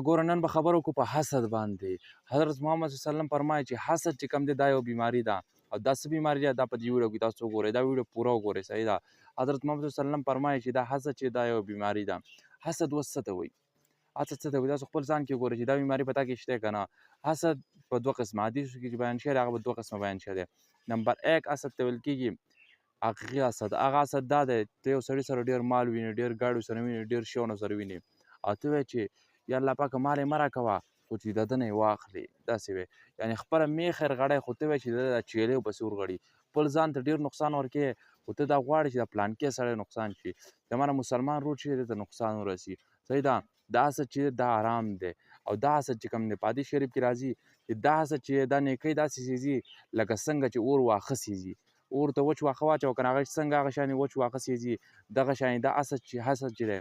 ګوره نن به خبرو کو په حسد باندې. حضرت محمد صلی الله علیه وسلم فرمایي چې حسد چې کوم دی دا یو بیماري ده او دا څه بیماري ده دا په دې ویډیو کې تاسو وګورئ. دا ویډیو پوره وګورئ. صحیح ده. حضرت محمد صلی الله علیه وسلم فرمایي چې دا حسد چې دا یو بیماري ده. حسد اوس څه ته وایي؟ حسد څه ته وایي؟ تاسو خپل ځان کې وګورئ چې دا بیماري په تا کې شته که نه. حسد په دوه قسمه حدیثو کې چې بیان شوی دی هغه په دوه قسمه بیان شوی دی. نمبر 1 حسد ته ویل کېږي حقیقي حسد. هغه حسد دا دی ته یو سړي سره ډېر مال وینې، ډېر ګاډو سره وینې، ډېر شیانو سره وینې او ته وایې چې یا الله پاکه مال یې مه راکوه خو چې د ده نه یې واخلې. داسې وایې یعنې خپله میخر غړی خو ته وایې چې د دا چیلې پسې ورغړي. خپل ځان ته ډېر نقصان ورکوې خو ته دا غواړې چې د پلانکې سړی نقصان شي. زمانه مسلمان رور چې دی ته نقصان ورسي. صحیح ده. دا حسد چې دی دا حرام دی او دا حسد چې کوم دی په حدیث شریف کې راځي چې دا حسد چې دا نیکۍ داسې سیزي لکه څنګه چې اور واښه سیزي. اور ته وچ واښه واچوه که نه هغه څنګه هغه شانې وچ واښه سیزي دغه شانې دا حسد چې دی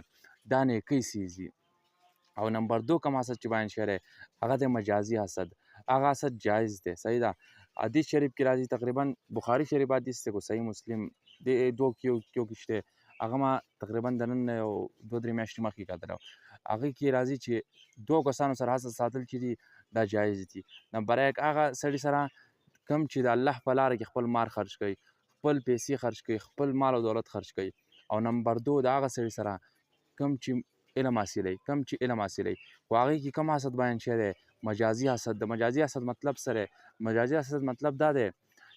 دا نیکۍ سیزي. او نمبر 2 کوم حسد چې بیان شوی دی هغه دی مجازي حسد. هغه حسد جایز دی. صحیح ده. حدیث شریف کې راځي تقریبا بخاري شریف حدیث دی که صحیح مسلم دې دوه کیو کې شته هغه ما تقریبا د نن یو 2-3 میاشتې مخکې کتلی هغې کې راځي چې 2 کسانو سره حسد ساتل چې دي دا جایز دي. نمبر 1 هغه سړي سره کم چې د الله په لاره کې خپل مال خرج کوي، خپل پیسې خرج کوي، خپل مال او دولت خرج کوي. او نمبر 2 د هغه سړي سره کم چې علم حاصلوي خو هغې کې کوم حسد بیان شوی دی مجازي حسد. د مجازي حسد مطلب څه دی؟ مجازي حسد مطلب دا دی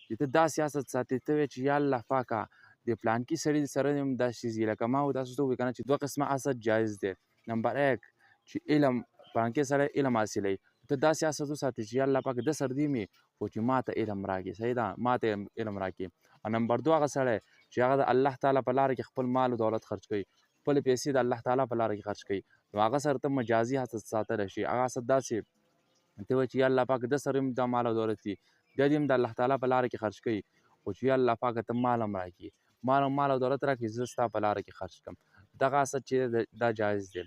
چې ته داسې حسد ساتې ته وایې چې یا الله پاکه د پلانکي سړي سره دې هم داسې ځي لکه ما تاسو ته ووایي که نه چې 2 قسمه حسد جایز دی. نمبر 1 چې علم پلانکي سړی علم حاصلوي ته داسې حسد وساتې چې یا الله پاکه ده سره دې مې خو چې ما ته علم راکړي. صحیح ده. ما ته علم راکړي. او نمبر 2 هغه سړی چې هغه د الله تعالی په لاره کې خپل مال او دولت خرج کوي، خپلې پیسې د الله تعالی په لاره کې خرج کوي نو هغه سره ته مجازي حسد ساتلی شي. هغه حسد داسې ته وایې چې یا الله پاکه ده سره هم دا مال او دولت دي بیا دې هم د الله تعالی په لاره کې خرج کوي خو چې یا الله پاکه ته مال هم راکړي مال او دولت راکړي زه ستا په لاره کې خرج کړم. دغه حسد چې دا جایز دی.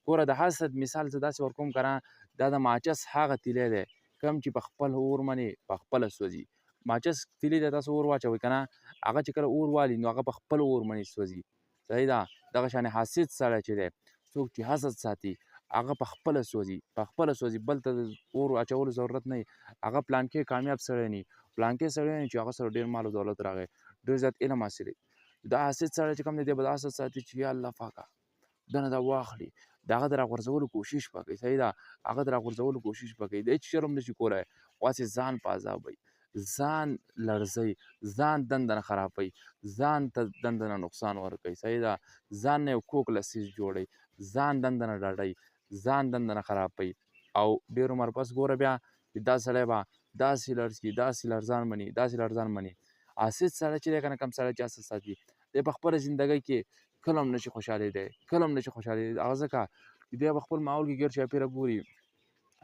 ګوره د حسد مثال زه داسې ورکوم که نه دا د ماچس هغه تیلی دی کوم چې په خپل اور منې په خپله سوځي. ماچس تیلی دی تاسو اور واچوئ که نه هغه چې کله اور والي نو هغه په خپل اور منې سوځي. صحیح ده. دغه شانې حاسد سړی چې دی څوک چې حسد ساتي هغه په خپله سوځي بل ته د اور اچولو ضرورت نه وي. هغه پلانکې کامیاب سړی نه وي پلانکې سړی نه چې هغه سره ډېر مال او دولت راغی ډېر زیات علم حاصلوي. دا حاسد سړی چې کوم دی دی به دا حسد ساتي چې یا الله پاکه ده نه دا واخلي د هغه د راغورځولو کوشش به کوي. صحیح ده. هغه د راغورځولو کوشش به کوي د هېڅ شرم نشي کولی خواست ځان په عذابوي ځان لړزوي ځان دنده نه خرابوي ځان ته دنده نه نقصان ورکوي. صحیح ده. ځان نه یو کوک لسیز جوړوي ځان دنده نه ډډوي ځان دنده نه خرابوي او ډېر عمر پس ګوره بیا چې دا سړی به داسې لړزي داسې لړزان مني. حاسد سړی چې دی که نه کوم سړی چې حسد ساتي دی په خپله زندګۍ کې کله هم نشي خوشحالېدی هغه ځکه چې دی په خپل ماحول کې ګیر چاپېره ګوري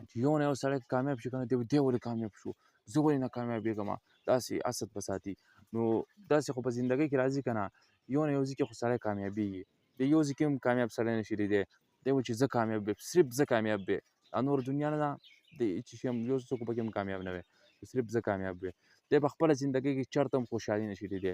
چې یو نه یو سړی کامیاب شي که نه دی ولې کامیاب شو زه ولې نه کامیابېږم داسې حسد به ساتي. نو داسې خو په زندګۍ کې راځي که نه یو نه یو ځي کې خو سړی کامیابېږي د یو ځي کې هم کامیاب سړی نشي لیدی دی وایي چې زه کامیاب یم صرف زه کامیاب وې نور دنیا نه ده د هېڅ شي هم یو څوک پکې هم کامیاب نه وې صرف زه کامیاب وې دی په خپله زندګۍ کې چېرته هم خوشحالي نشي لیدی.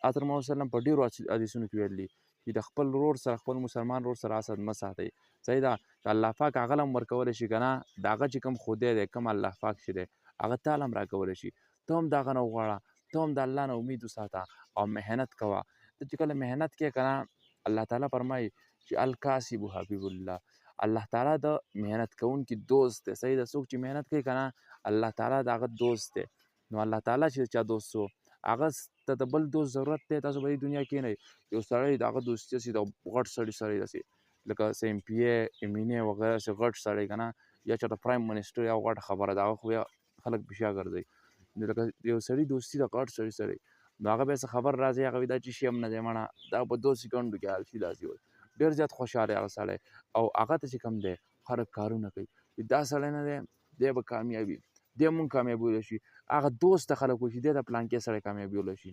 حضرت محمد صلی الله علیه وسلم په ډېرو حدیثونو کې ویلي چې د خپل ورور سره خپل مسلمان ورور سره حسد مه ساتئ. صحیح ده. که الله پاک هغه له هم ورکولی شي که نه د هغه چې کوم خدای دی کوم الله پاک چې دی هغه تا له هم راکولی شي ته هم د هغه نه وغواړه ته هم د الله نه امید وساته او محنت کوه. ته چې کله محنت کوې که نه الله تعالی فرمایي چې الکاسب حبیب الله الله تعالی د محنت کوونکي دوست دی. صحیح ده. څوک چې محنت کوي که نه الله تعالی د هغه دوست دی. نو الله تعالی چې چا دوست شو هغه ته د بل دوست ضرورت دی. تاسو به دې دنیا کې نه یو سړی د هغه دوستي هسې د غټ سړي سره داسې لکه SMP امینې وغیره داسې غټ سړی که نه یا چېرته پرایم منسټر یا غټه خبره ده هغه خو بیا خلک بشا ګرځوي لکه یو سړي دوستي د غټ سړي سره نو هغه بیا څه خبر راځي هغه وایي دا چې شي هم نه دی مړه دا په 2 سکندو کې حل شي داسې وایي ډېر زیات خوشحاله هغه سړی او هغه ته چې کوم دی خلک کارونه کوي دا سړی نه دی دی به کامیابي دی مونږ کامیابولی شي هغه دوست ته خلک وایي چې دی د پلانکې سړی کامیابولی شي.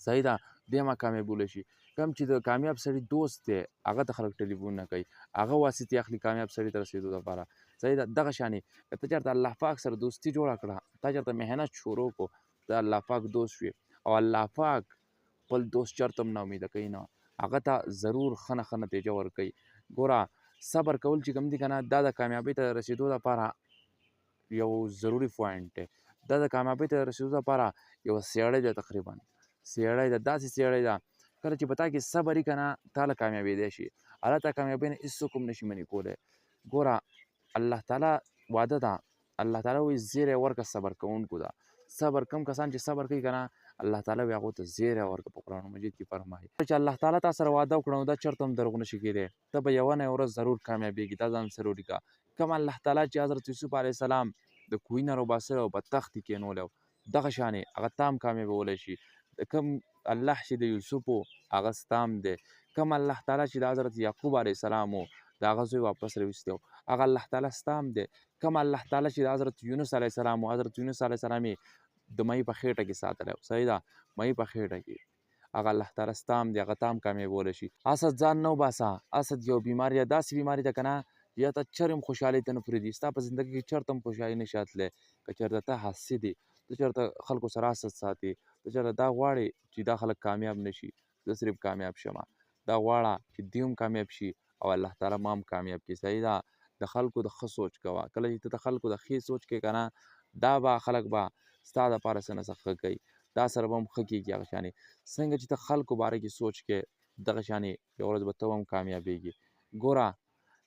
صحیح ده. دی ما کامیابولی شي کوم چې د کامیاب سړي دوست دی هغه ته خلک ټلیفون نه کوي هغه واسطې اخلي کامیاب سړي ته رسېدو دپاره. صحیح ده. دغه شانې که ته چېرته الله پاک سره دوستي جوړه کړه تا چېرته محنت شروع کړو ته الله پاک دوست شوې او الله پاک خپل دوست چېرته هم نا امیده کوي نه هغه ته ضرور ښه نه ښه نتیجه ورکوي. ګوره صبر کول چې کوم دي که نه دا د کامیابۍ ته رسېدو لپاره یو ضروري پوینټ دی. دا د کامیابۍ ته رسېدو لپاره یوه سیړۍ ده، تقریبا سیړۍ ده، داسې سیړۍ ده کله چې په تا کې صبر وي که نه تا له کامیابېدی شي. الله تا کامیابۍ نه هېڅوک هم نشي منع کولی. ګوره الله تعالی وعده ده، الله تعالی وایي زیری ورکړه صبر کوونکو ته. صبر کم کسان چې صبر کوي که نه الله تعالی وایي هغو ته زیری ورکړه په قرآن مجید کې فرمایي چې الله تعالی تا سره وعده وکړه نو دا چېرته هم دروغ نشي کېدی. ته به یوه نه یوه ورځ ضرور کامیابېږي. دا ځان سره ولیکه. کوم الله تعالی چې حضرت یوسف علیه السلام د کوهي نه راوباسلی او په تخت کې کېنولی دغه شانې هغه تا هم کامیابولی شي. کوم الله چې د یوسف و هغه ستا هم دی. کوم الله تعالی چې د حضرت یعقوب علیه السلام و د هغه زوی واپس راویستی و هغه الله تعالی ستا هم دی. کوم الله تعالی چې د حضرت یونس علیه السلام و حضرت یونس علیه السلام یې د مۍ په خېټه کې ساتلی و، صحیح ده، مۍ په خېټه کې هغه الله تعالی ستا هم دی، هغه تا هم کامیابولی شي. حسد ځان نه وباسه. حسد یو بیماري ده، داسې بیماري ده که نه یا ته چرې هم خوشحالۍ ته نه پرېږدي. ستا په زندګۍ کې چېرته هم خوشحالي نشي تللی. که چېرته ته حاسد یې، ته چېرته خلکو سره حسد ساتې، ته چېرته دا غواړې چې دا خلک کامیاب نه شي، زه صرف کامیاب شمه، دا غواړه چې دوی هم کامیاب شي او الله تعالی ما هم کامیاب کړي. صحیح ده. د خلکو د ښه سوچ کوه. کله چې ته د خلکو د ښې سوچ کوې که نه دا به خلک به ستا دپاره څه نه څه ښه کوي، دا سره به هم ښه کېږي. هغه شانې څنګه چې ته خلکو باره کې سوچ کوې دغه شانې یوه ورځ به ته هم کامیابېږي. ګوره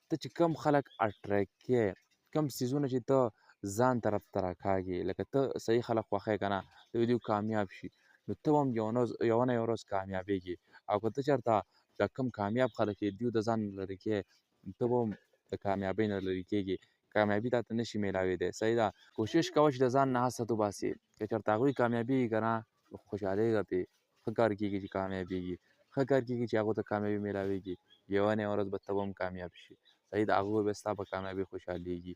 ته چې کم خلک اټریکټ کوې، کم څیزونه چې ته ځان طرف ته راکاږې، لکه ته صحیح خلک خوښوې که نه د دوی کامیاب شي نو ته هم یوه نه یوه ورځ کامیابېږي. او که ته چېرته دا کم کامیاب خلک یې دوی د ځان نه لرې کوې ته به هم د کامیابۍ نه لرې کېږي، کامیابي تا ته نشي میلاوېدی. صحیح ده. کوشش کوه چې د ځان نه حسد وباسې. که چېرته هغوی کامیابېږي که نه خوشحالېږه پرې، ښه کار کېږي چې کامیابېږي، ښه کار کېږي چې هغو ته کامیابي میلاوېږي. یوه نه یوه ورځ به ته به هم کامیاب شي. صحیح ده. هغوی به ستا په کامیابۍ خوشحالېږي.